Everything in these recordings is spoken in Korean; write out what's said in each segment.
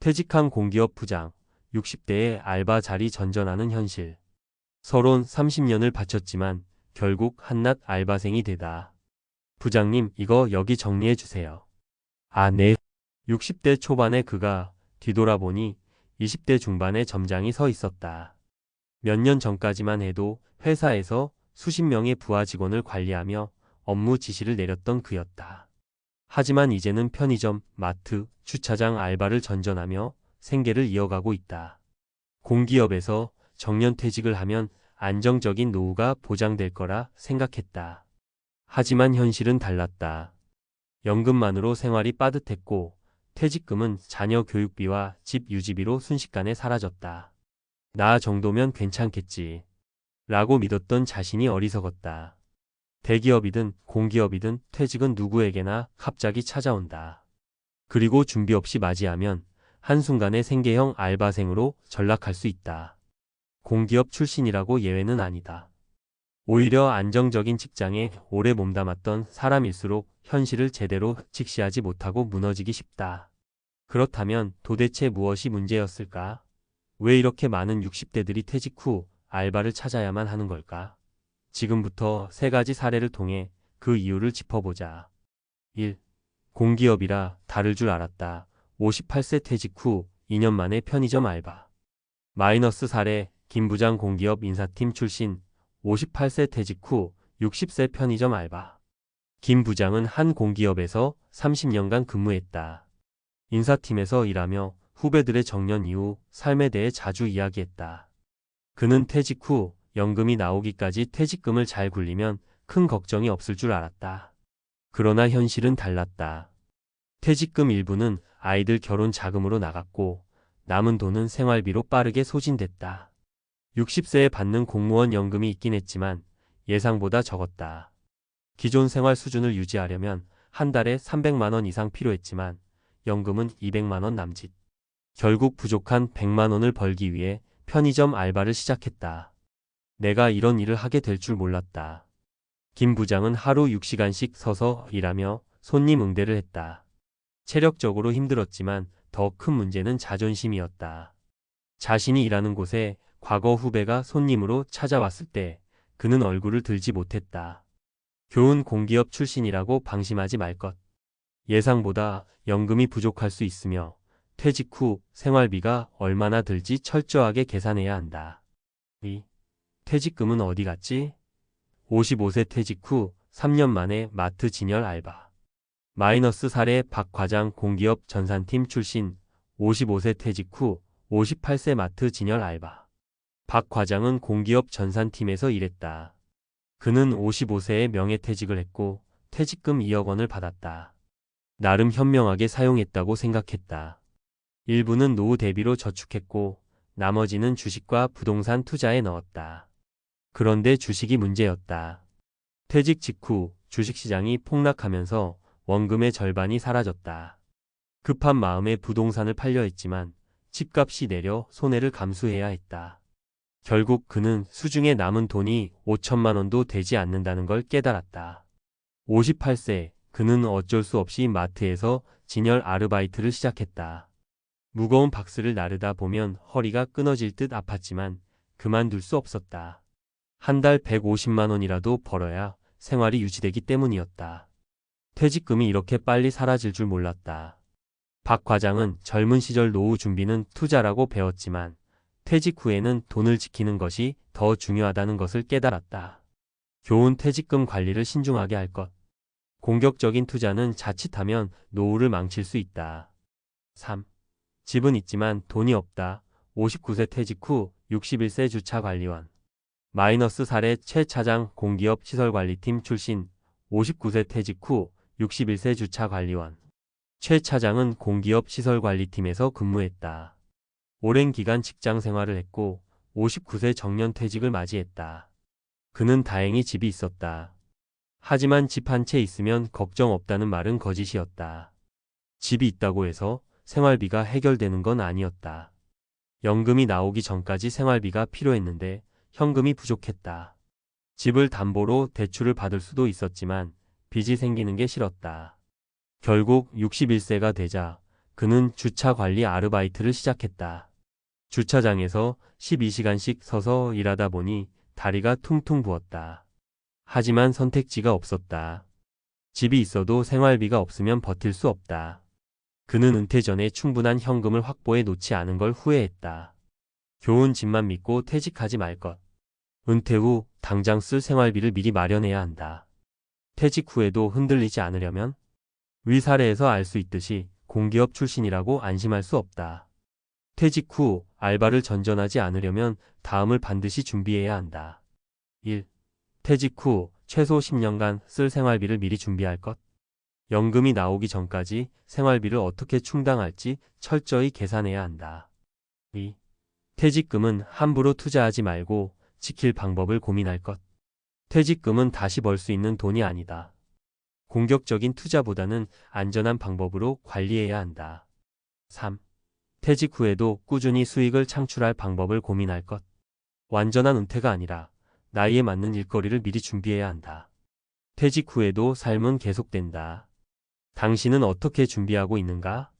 퇴직한 공기업 부장, 60대의 알바 자리 전전하는 현실. 서론 30년을 바쳤지만 결국 한낱 알바생이 되다. 부장님, 이거 여기 정리해 주세요. 아, 네. 60대 초반의 그가 뒤돌아보니 20대 중반의 점장이 서 있었다. 몇 년 전까지만 해도 회사에서 수십 명의 부하 직원을 관리하며 업무 지시를 내렸던 그였다. 하지만 이제는 편의점, 마트, 주차장 알바를 전전하며 생계를 이어가고 있다. 공기업에서 정년퇴직을 하면 안정적인 노후가 보장될 거라 생각했다. 하지만 현실은 달랐다. 연금만으로 생활이 빠듯했고 퇴직금은 자녀 교육비와 집 유지비로 순식간에 사라졌다. 나 정도면 괜찮겠지. 라고 믿었던 자신이 어리석었다. 대기업이든 공기업이든 퇴직은 누구에게나 갑자기 찾아온다. 그리고 준비 없이 맞이하면 한순간에 생계형 알바생으로 전락할 수 있다. 공기업 출신이라고 예외는 아니다. 오히려 안정적인 직장에 오래 몸담았던 사람일수록 현실을 제대로 직시하지 못하고 무너지기 쉽다. 그렇다면 도대체 무엇이 문제였을까? 왜 이렇게 많은 60대들이 퇴직 후 알바를 찾아야만 하는 걸까? 지금부터 세 가지 사례를 통해 그 이유를 짚어보자. 1. 공기업이라 다를 줄 알았다. 58세 퇴직 후 2년 만에 편의점 알바. 마이너스 사례, 김 부장 공기업 인사팀 출신, 58세 퇴직 후 60세 편의점 알바. 김 부장은 한 공기업에서 30년간 근무했다. 인사팀에서 일하며 후배들의 정년 이후 삶에 대해 자주 이야기했다. 그는 퇴직 후 연금이 나오기까지 퇴직금을 잘 굴리면 큰 걱정이 없을 줄 알았다. 그러나 현실은 달랐다. 퇴직금 일부는 아이들 결혼 자금으로 나갔고 남은 돈은 생활비로 빠르게 소진됐다. 60세에 받는 공무원 연금이 있긴 했지만 예상보다 적었다. 기존 생활 수준을 유지하려면 한 달에 300만 원 이상 필요했지만 연금은 200만 원 남짓. 결국 부족한 100만 원을 벌기 위해 편의점 알바를 시작했다. 내가 이런 일을 하게 될 줄 몰랐다. 김 부장은 하루 6시간씩 서서 일하며 손님 응대를 했다. 체력적으로 힘들었지만 더 큰 문제는 자존심이었다. 자신이 일하는 곳에 과거 후배가 손님으로 찾아왔을 때 그는 얼굴을 들지 못했다. 교훈 공기업 출신이라고 방심하지 말 것. 예상보다 연금이 부족할 수 있으며 퇴직 후 생활비가 얼마나 들지 철저하게 계산해야 한다. 2. 퇴직금은 어디 갔지? 55세 퇴직 후 3년 만에 마트 진열 알바. 마이너스 사례 박 과장 공기업 전산팀 출신, 55세 퇴직 후 58세 마트 진열 알바. 박 과장은 공기업 전산팀에서 일했다. 그는 55세에 명예퇴직을 했고 퇴직금 2억 원을 받았다. 나름 현명하게 사용했다고 생각했다. 일부는 노후 대비로 저축했고 나머지는 주식과 부동산 투자에 넣었다. 그런데 주식이 문제였다. 퇴직 직후 주식시장이 폭락하면서 원금의 절반이 사라졌다. 급한 마음에 부동산을 팔려 했지만 집값이 내려 손해를 감수해야 했다. 결국 그는 수중에 남은 돈이 5천만 원도 되지 않는다는 걸 깨달았다. 58세, 그는 어쩔 수 없이 마트에서 진열 아르바이트를 시작했다. 무거운 박스를 나르다 보면 허리가 끊어질 듯 아팠지만 그만둘 수 없었다. 한 달 150만 원이라도 벌어야 생활이 유지되기 때문이었다. 퇴직금이 이렇게 빨리 사라질 줄 몰랐다. 박 과장은 젊은 시절 노후 준비는 투자라고 배웠지만 퇴직 후에는 돈을 지키는 것이 더 중요하다는 것을 깨달았다. 교훈 퇴직금 관리를 신중하게 할 것. 공격적인 투자는 자칫하면 노후를 망칠 수 있다. 3. 집은 있지만 돈이 없다. 59세 퇴직 후 61세 주차관리원. 마이너스 사례 최 차장 공기업 시설관리팀 출신, 59세 퇴직 후 61세 주차관리원. 최 차장은 공기업 시설관리팀에서 근무했다. 오랜 기간 직장 생활을 했고 59세 정년퇴직을 맞이했다. 그는 다행히 집이 있었다. 하지만 집 한 채 있으면 걱정 없다는 말은 거짓이었다. 집이 있다고 해서 생활비가 해결되는 건 아니었다. 연금이 나오기 전까지 생활비가 필요했는데 현금이 부족했다. 집을 담보로 대출을 받을 수도 있었지만 빚이 생기는 게 싫었다. 결국 61세가 되자 그는 주차 관리 아르바이트를 시작했다. 주차장에서 12시간씩 서서 일하다 보니 다리가 퉁퉁 부었다. 하지만 선택지가 없었다. 집이 있어도 생활비가 없으면 버틸 수 없다. 그는 은퇴 전에 충분한 현금을 확보해 놓지 않은 걸 후회했다. 좋은 집만 믿고 퇴직하지 말 것. 은퇴 후 당장 쓸 생활비를 미리 마련해야 한다. 퇴직 후에도 흔들리지 않으려면 위 사례에서 알 수 있듯이 공기업 출신이라고 안심할 수 없다. 퇴직 후 알바를 전전하지 않으려면 다음을 반드시 준비해야 한다. 1. 퇴직 후 최소 10년간 쓸 생활비를 미리 준비할 것. 연금이 나오기 전까지 생활비를 어떻게 충당할지 철저히 계산해야 한다. 2. 퇴직금은 함부로 투자하지 말고 지킬 방법을 고민할 것. 퇴직금은 다시 벌 수 있는 돈이 아니다. 공격적인 투자보다는 안전한 방법으로 관리해야 한다. 3. 퇴직 후에도 꾸준히 수익을 창출할 방법을 고민할 것. 완전한 은퇴가 아니라 나이에 맞는 일거리를 미리 준비해야 한다. 퇴직 후에도 삶은 계속된다. 당신은 어떻게 준비하고 있는가?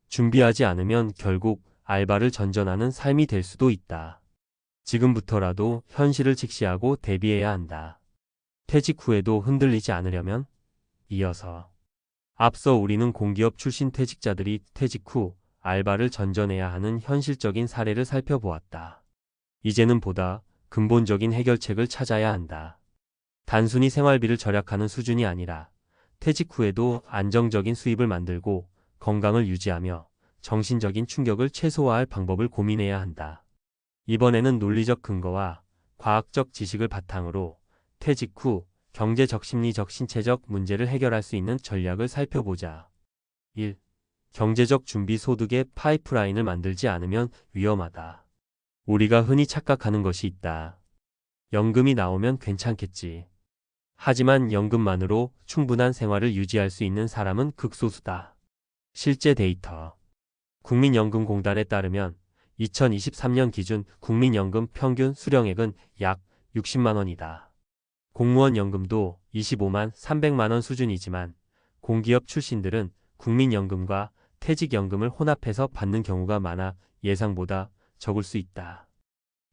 준비하지 않으면 결국 알바를 전전하는 삶이 될 수도 있다. 지금부터라도 현실을 직시하고 대비해야 한다. 퇴직 후에도 흔들리지 않으려면 이어서 앞서 우리는 공기업 출신 퇴직자들이 퇴직 후 알바를 전전해야 하는 현실적인 사례를 살펴보았다. 이제는 보다 근본적인 해결책을 찾아야 한다. 단순히 생활비를 절약하는 수준이 아니라 퇴직 후에도 안정적인 수입을 만들고 건강을 유지하며 정신적인 충격을 최소화할 방법을 고민해야 한다. 이번에는 논리적 근거와 과학적 지식을 바탕으로 퇴직 후 경제적, 심리적, 신체적 문제를 해결할 수 있는 전략을 살펴보자. 1. 경제적 준비. 소득의 파이프라인을 만들지 않으면 위험하다. 우리가 흔히 착각하는 것이 있다. 연금이 나오면 괜찮겠지. 하지만 연금만으로 충분한 생활을 유지할 수 있는 사람은 극소수다. 실제 데이터. 국민연금공단에 따르면 2023년 기준 국민연금 평균 수령액은 약 60만 원이다. 공무원 연금도 25만 300만 원 수준이지만 공기업 출신들은 국민연금과 퇴직연금을 혼합해서 받는 경우가 많아 예상보다 적을 수 있다.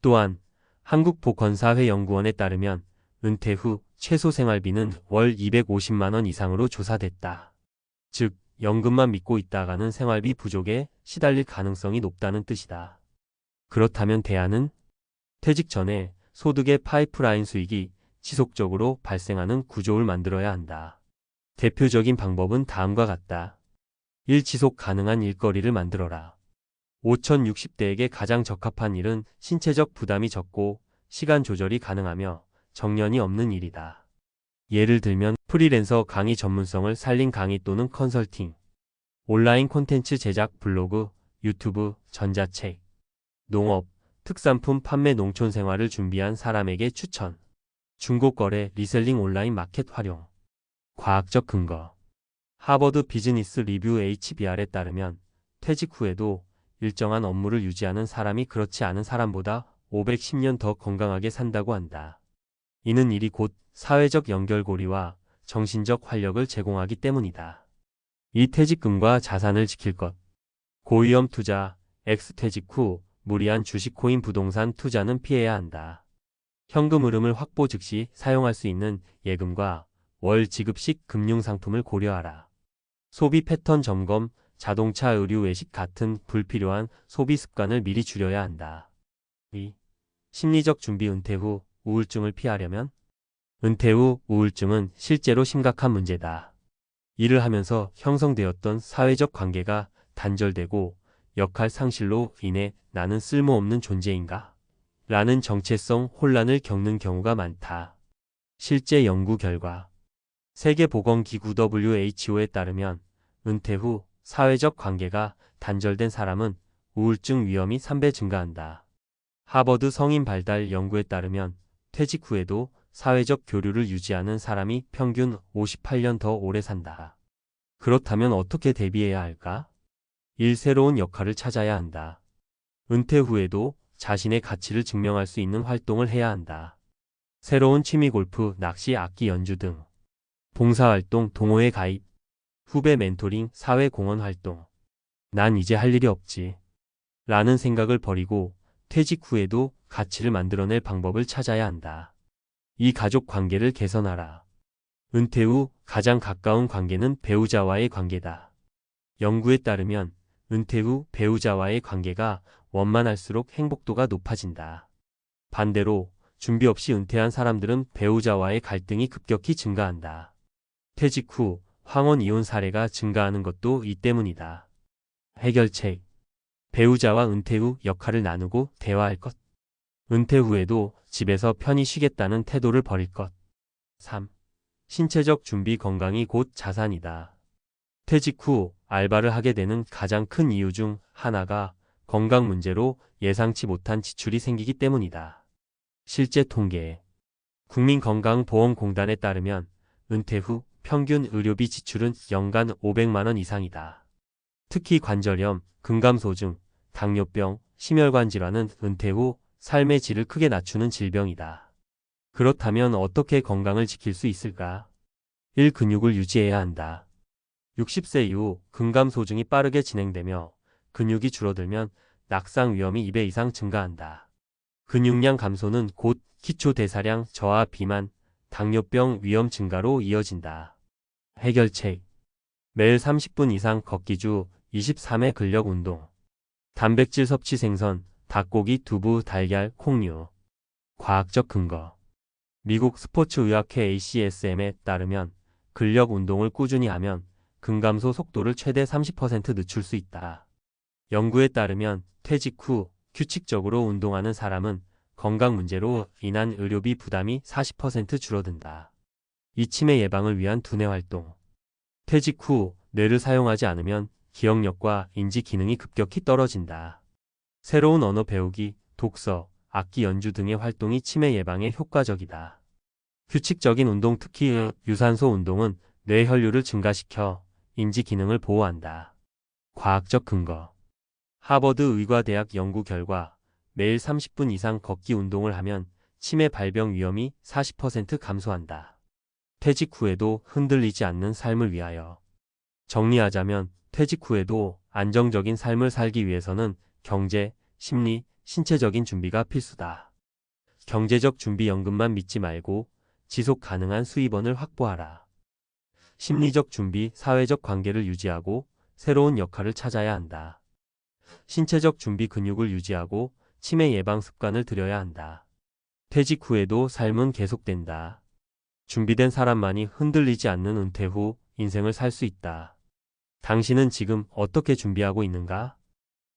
또한 한국보건사회연구원에 따르면 은퇴 후 최소 생활비는 월 250만 원 이상으로 조사됐다. 즉, 연금만 믿고 있다가는 생활비 부족에 시달릴 가능성이 높다는 뜻이다. 그렇다면 대안은 퇴직 전에 소득의 파이프라인 수익이 지속적으로 발생하는 구조를 만들어야 한다. 대표적인 방법은 다음과 같다. 1. 지속 가능한 일거리를 만들어라. 5060대에게 가장 적합한 일은 신체적 부담이 적고 시간 조절이 가능하며 정년이 없는 일이다. 예를 들면 프리랜서 강의 전문성을 살린 강의 또는 컨설팅, 온라인 콘텐츠 제작, 블로그, 유튜브, 전자책, 농업, 특산품 판매, 농촌 생활을 준비한 사람에게 추천. 중고거래, 리셀링, 온라인 마켓 활용. 과학적 근거. 하버드 비즈니스 리뷰 HBR에 따르면 퇴직 후에도 일정한 업무를 유지하는 사람이 그렇지 않은 사람보다 510년 더 건강하게 산다고 한다. 이는 일이 곧 사회적 연결고리와 정신적 활력을 제공하기 때문이다. 이 퇴직금과 자산을 지킬 것. 고위험 투자, X퇴직 후 무리한 주식, 코인, 부동산 투자는 피해야 한다. 현금 흐름을 확보 즉시 사용할 수 있는 예금과 월 지급식 금융상품을 고려하라. 소비 패턴 점검, 자동차, 의류, 외식 같은 불필요한 소비 습관을 미리 줄여야 한다. 2. 심리적 준비. 은퇴 후 우울증을 피하려면 은퇴 후 우울증은 실제로 심각한 문제다. 일을 하면서 형성되었던 사회적 관계가 단절되고 역할 상실로 인해 나는 쓸모없는 존재인가? 라는 정체성 혼란을 겪는 경우가 많다. 실제 연구 결과 세계보건기구 WHO에 따르면 은퇴 후 사회적 관계가 단절된 사람은 우울증 위험이 3배 증가한다. 하버드 성인 발달 연구에 따르면 퇴직 후에도 사회적 교류를 유지하는 사람이 평균 58년 더 오래 산다. 그렇다면 어떻게 대비해야 할까? 1. 새로운 역할을 찾아야 한다. 은퇴 후에도 자신의 가치를 증명할 수 있는 활동을 해야 한다. 새로운 취미, 골프, 낚시, 악기 연주 등. 봉사활동, 동호회 가입, 후배 멘토링, 사회공헌 활동. 난 이제 할 일이 없지. 라는 생각을 버리고 퇴직 후에도 가치를 만들어낼 방법을 찾아야 한다. 이 가족 관계를 개선하라. 은퇴 후 가장 가까운 관계는 배우자와의 관계다. 연구에 따르면 은퇴 후 배우자와의 관계가 원만할수록 행복도가 높아진다. 반대로 준비 없이 은퇴한 사람들은 배우자와의 갈등이 급격히 증가한다. 퇴직 후 황혼 이혼 사례가 증가하는 것도 이 때문이다. 해결책. 배우자와 은퇴 후 역할을 나누고 대화할 것. 은퇴 후에도 집에서 편히 쉬겠다는 태도를 버릴 것. 3. 신체적 준비. 건강이 곧 자산이다. 퇴직 후 알바를 하게 되는 가장 큰 이유 중 하나가 건강 문제로 예상치 못한 지출이 생기기 때문이다. 실제 통계. 국민건강보험공단에 따르면 은퇴 후 평균 의료비 지출은 연간 500만 원 이상이다. 특히 관절염, 근감소증, 당뇨병, 심혈관 질환은 은퇴 후 삶의 질을 크게 낮추는 질병이다. 그렇다면 어떻게 건강을 지킬 수 있을까? 1. 근육을 유지해야 한다. 60세 이후 근감소증이 빠르게 진행되며 근육이 줄어들면 낙상 위험이 2배 이상 증가한다. 근육량 감소는 곧 기초대사량 저하, 비만, 당뇨병 위험 증가로 이어진다. 해결책. 매일 30분 이상 걷기 주 23회 근력 운동. 단백질 섭취. 생선, 닭고기, 두부, 달걀, 콩류. 과학적 근거. 미국 스포츠의학회 ACSM에 따르면 근력 운동을 꾸준히 하면 근감소 속도를 최대 30% 늦출 수 있다. 연구에 따르면 퇴직 후 규칙적으로 운동하는 사람은 건강 문제로 인한 의료비 부담이 40% 줄어든다. 이 치매 예방을 위한 두뇌 활동. 퇴직 후 뇌를 사용하지 않으면 기억력과 인지 기능이 급격히 떨어진다. 새로운 언어 배우기, 독서, 악기 연주 등의 활동이 치매 예방에 효과적이다. 규칙적인 운동, 특히 유산소 운동은 뇌 혈류를 증가시켜 인지 기능을 보호한다. 과학적 근거. 하버드 의과대학 연구 결과 매일 30분 이상 걷기 운동을 하면 치매 발병 위험이 40% 감소한다. 퇴직 후에도 흔들리지 않는 삶을 위하여. 정리하자면 퇴직 후에도 안정적인 삶을 살기 위해서는 경제, 심리, 신체적인 준비가 필수다. 경제적 준비. 연금만 믿지 말고 지속 가능한 수입원을 확보하라. 심리적 준비. 사회적 관계를 유지하고 새로운 역할을 찾아야 한다. 신체적 준비. 근육을 유지하고 치매 예방 습관을 들여야 한다. 퇴직 후에도 삶은 계속된다. 준비된 사람만이 흔들리지 않는 은퇴 후 인생을 살 수 있다. 당신은 지금 어떻게 준비하고 있는가?